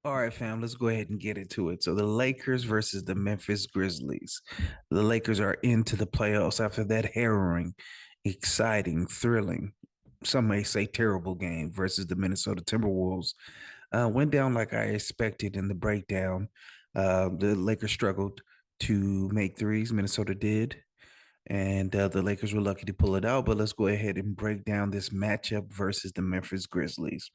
All right, fam, let's go ahead and get into it. So the Lakers versus the Memphis Grizzlies. The Lakers are into the playoffs after that harrowing, exciting, thrilling, some may say terrible game versus the Minnesota Timberwolves. Went down like I expected in the breakdown. The Lakers struggled to make threes. Minnesota did. And the Lakers were lucky to pull it out. But let's go ahead and break down this matchup versus the Memphis Grizzlies.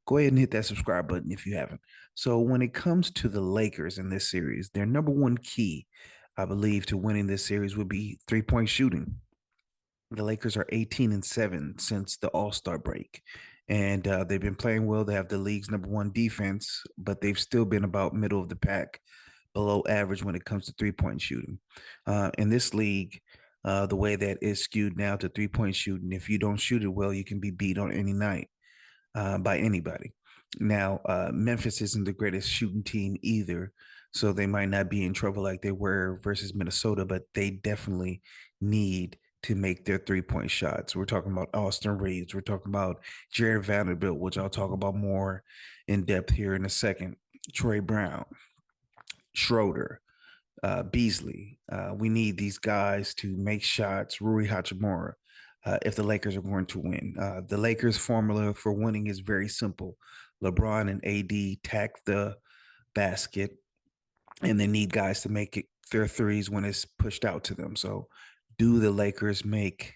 Go ahead and hit that subscribe button if you haven't. So, when it comes to the Lakers in this series, their number one key, I believe, to winning this series would be 3-point shooting. The Lakers are 18-7 since the All-Star break. And they've been playing well. They have the league's number one defense, but they've still been about middle of the pack, below average when it comes to 3-point shooting. In this league, the way that is skewed now to 3-point shooting, if you don't shoot it well, you can be beat on any night by anybody. Now, Memphis isn't the greatest shooting team either, so they might not be in trouble like they were versus Minnesota, but they definitely need to make their 3-point shots. We're talking about Austin Reeves. We're talking about Jared Vanderbilt, which I'll talk about more in depth here in a second. Troy Brown, Schroeder, Beasley. We need these guys to make shots. Rui Hachimura, if the Lakers are going to win. The Lakers' formula for winning is very simple. LeBron and AD tack the basket, and they need guys to make it their threes when it's pushed out to them. So, do the Lakers make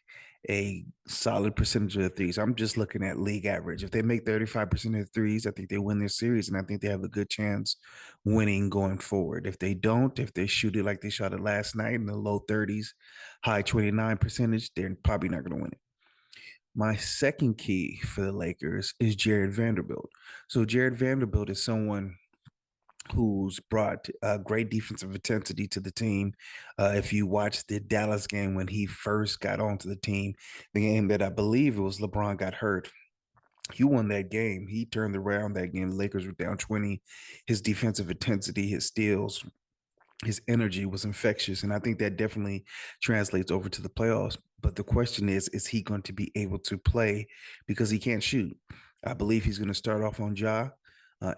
a solid percentage of the threes? I'm just looking at league average. If they make 35% of the threes, I think they win their series, and I think they have a good chance winning going forward. If they don't, if they shoot it like they shot it last night in the low 30s, high 29 percentage, they're probably not going to win it. My second key for the Lakers is Jared Vanderbilt. So Jared Vanderbilt is someone who's brought great defensive intensity to the team. If you watch the Dallas game when he first got onto the team, the game that I believe it was LeBron got hurt, he won that game. He turned around that game. The Lakers were down 20. His defensive intensity, his steals, his energy was infectious. And I think that definitely translates over to the playoffs. But the question is he going to be able to play because he can't shoot? I believe he's going to start off on Ja.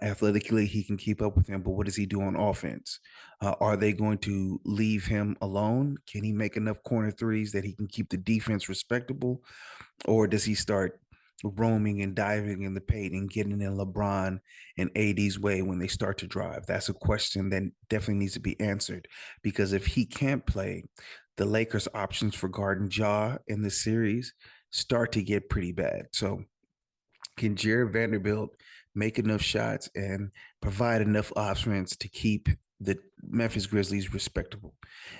Athletically, he can keep up with him, but what does he do on offense? Are they going to leave him alone? Can he make enough corner threes that he can keep the defense respectable? Or does he start roaming and diving in the paint and getting in LeBron and AD's way when they start to drive? That's a question that definitely needs to be answered, because if he can't play, the Lakers' options for guarding Ja in the series start to get pretty bad. So can Jared Vanderbilt make enough shots and provide enough offense to keep the Memphis Grizzlies respectable?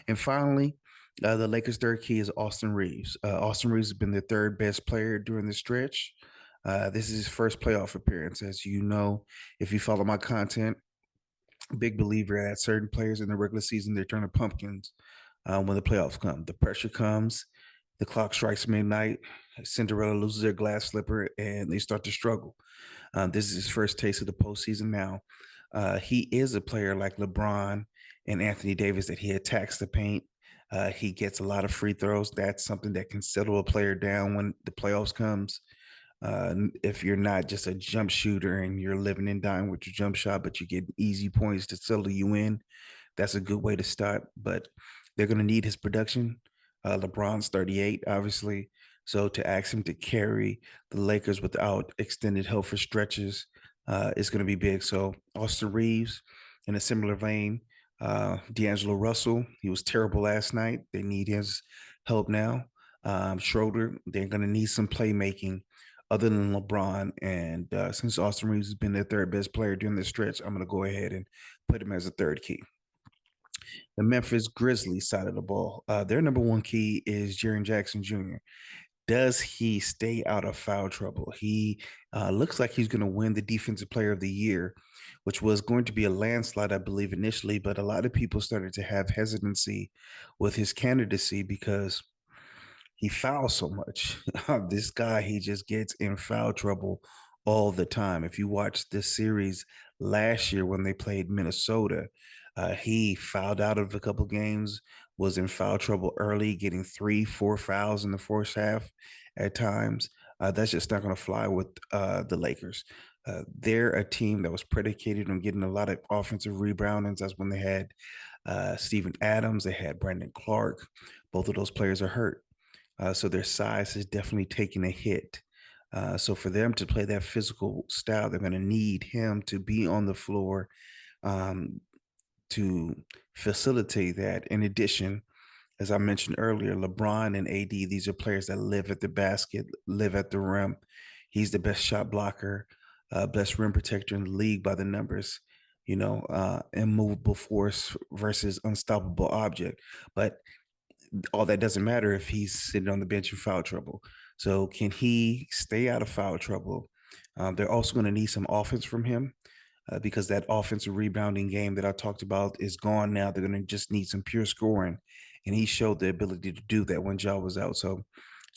And finally, the Lakers' third key is Austin Reeves. Austin Reeves has been the third best player during the stretch. This is his first playoff appearance. As you know, if you follow my content, big believer that certain players in the regular season, they're turning pumpkins when the playoffs come. The pressure comes, the clock strikes midnight, Cinderella loses their glass slipper, and they start to struggle. This is his first taste of the postseason now. He is a player like LeBron and Anthony Davis that he attacks the paint. He gets a lot of free throws. That's something that can settle a player down when the playoffs comes. If you're not just a jump shooter and you're living and dying with your jump shot, but you get easy points to settle you in, that's a good way to start. But they're going to need his production. LeBron's 38, obviously. So to ask him to carry the Lakers without extended help for stretches is going to be big. So Austin Reeves, in a similar vein, D'Angelo Russell, he was terrible last night. They need his help now. Schroeder, they're going to need some playmaking other than LeBron. And since Austin Reeves has been their third best player during this stretch, I'm going to go ahead and put him as a third key. The Memphis Grizzlies side of the ball, their number one key is Jaren Jackson Jr. Does he stay out of foul trouble? He looks like he's going to win the Defensive Player of the Year, which was going to be a landslide, I believe, initially. But a lot of people started to have hesitancy with his candidacy because he fouls so much. This guy, he just gets in foul trouble all the time. If you watch this series last year when they played Minnesota, he fouled out of a couple games, was in foul trouble early, getting 3, 4 fouls in the first half at times. That's just not going to fly with the Lakers. They're a team that was predicated on getting a lot of offensive reboundings. That's when they had Steven Adams, they had Brandon Clark. Both of those players are hurt. So their size is definitely taking a hit. So for them to play that physical style, they're going to need him to be on the floor um, to facilitate that. In addition, as I mentioned earlier, LeBron and AD, these are players that live at the basket, live at the rim. He's the best shot blocker, best rim protector in the league by the numbers, immovable force versus unstoppable object. But all that doesn't matter if he's sitting on the bench in foul trouble. So can he stay out of foul trouble? They're also going to need some offense from him because that offensive rebounding game that I talked about is gone now. They're going to just need some pure scoring. And he showed the ability to do that when Ja was out. So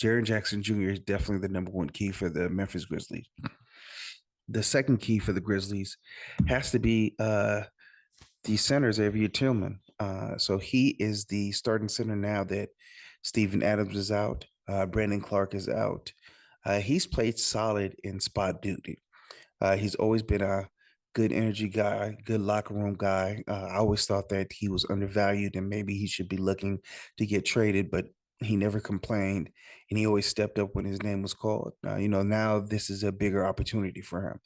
Jaren Jackson Jr. is definitely the number one key for the Memphis Grizzlies. The second key for the Grizzlies has to be the center is Xavier Tillman. So he is the starting center now that Steven Adams is out. Brandon Clark is out. He's played solid in spot duty. He's always been a good energy guy, good locker room guy. I always thought that he was undervalued and maybe he should be looking to get traded, but he never complained and he always stepped up when his name was called. Now this is a bigger opportunity for him.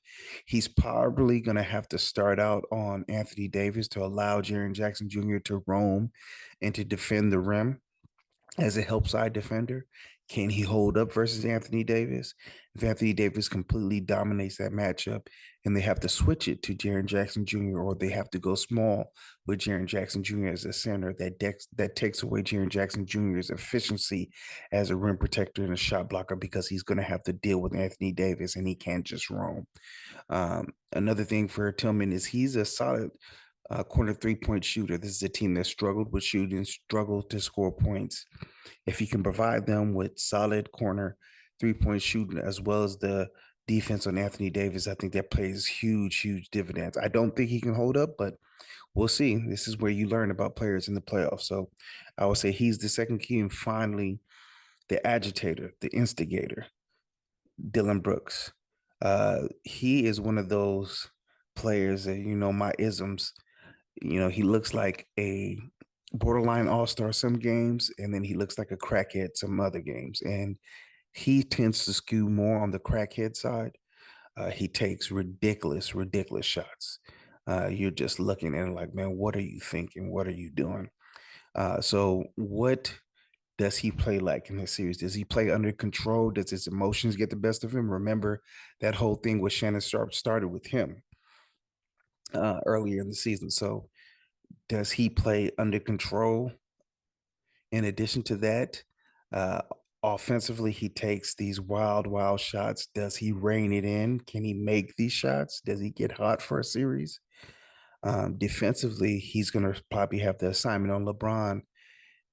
He's probably going to have to start out on Anthony Davis to allow Jaren Jackson Jr. to roam and to defend the rim as a help side defender. Can he hold up versus Anthony Davis? If Anthony Davis completely dominates that matchup and they have to switch it to Jaren Jackson Jr. or they have to go small with Jaren Jackson Jr. as a center, that takes away Jaren Jackson Jr.'s efficiency as a rim protector and a shot blocker because he's going to have to deal with Anthony Davis and he can't just roam. Another thing for Tillman is he's a solid corner 3-point shooter. This is a team that struggled with shooting, struggled to score points. If he can provide them with solid corner 3-point shooting as well as the defense on Anthony Davis, I think that plays huge dividends. I don't think he can hold up, but we'll see. This is where you learn about players in the playoffs. So I would say he's the second key. And finally, the agitator, the instigator, Dylan Brooks. He is one of those players that, my isms, he looks like a borderline all-star some games, and then he looks like a crackhead some other games. And he tends to skew more on the crackhead side. He takes ridiculous shots. You're just looking at it like, man, what are you thinking? What are you doing? So what does he play like in this series? Does he play under control? Does his emotions get the best of him? Remember that whole thing with Shannon Sharp started with him earlier in the season. So does he play under control? In addition to that, uh, offensively, he takes these wild shots. Does he rein it in? Can he make these shots? Does he get hot for a series? Defensively, he's going to probably have the assignment on LeBron.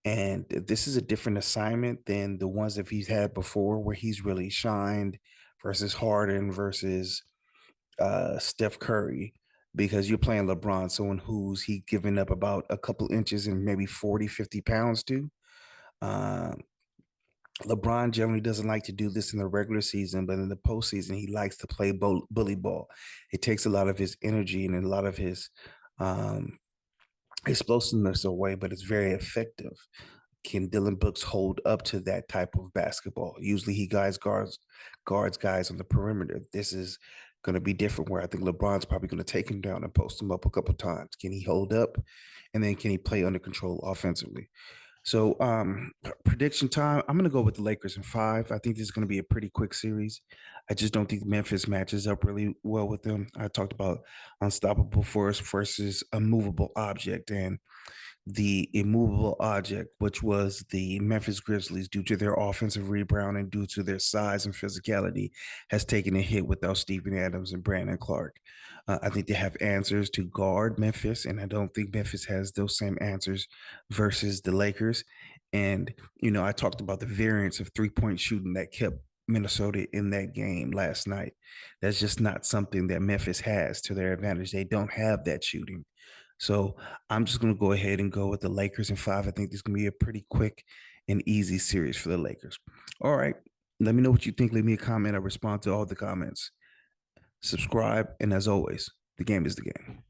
And this is a different assignment than the ones that he's had before, where he's really shined versus Harden versus Steph Curry, because you're playing LeBron, someone who's he given up about a couple inches and maybe 40, 50 pounds to. Uh, LeBron generally doesn't like to do this in the regular season, but in the postseason, he likes to play bully ball. It takes a lot of his energy and a lot of his um, explosiveness away, but it's very effective. Can Dylan Brooks hold up to that type of basketball? Usually he guards guys on the perimeter. This is going to be different where I think LeBron's probably going to take him down and post him up a couple times. Can he hold up? And then can he play under control offensively? So prediction time, I'm going to go with the Lakers in 5. I think this is going to be a pretty quick series. I just don't think Memphis matches up really well with them. I talked about unstoppable force versus a movable object, and the immovable object, which was the Memphis Grizzlies, due to their offensive rebound and due to their size and physicality, has taken a hit without Steven Adams and Brandon Clark. I think they have answers to guard Memphis, and I don't think Memphis has those same answers versus the Lakers. And, I talked about the variance of 3-point shooting that kept Minnesota in that game last night. That's just not something that Memphis has to their advantage. They don't have that shooting. So I'm just going to go ahead and go with the Lakers in 5. I think this is going to be a pretty quick and easy series for the Lakers. All right. Let me know what you think. Leave me a comment. I respond to all the comments. subscribe, and as always, the game is the game.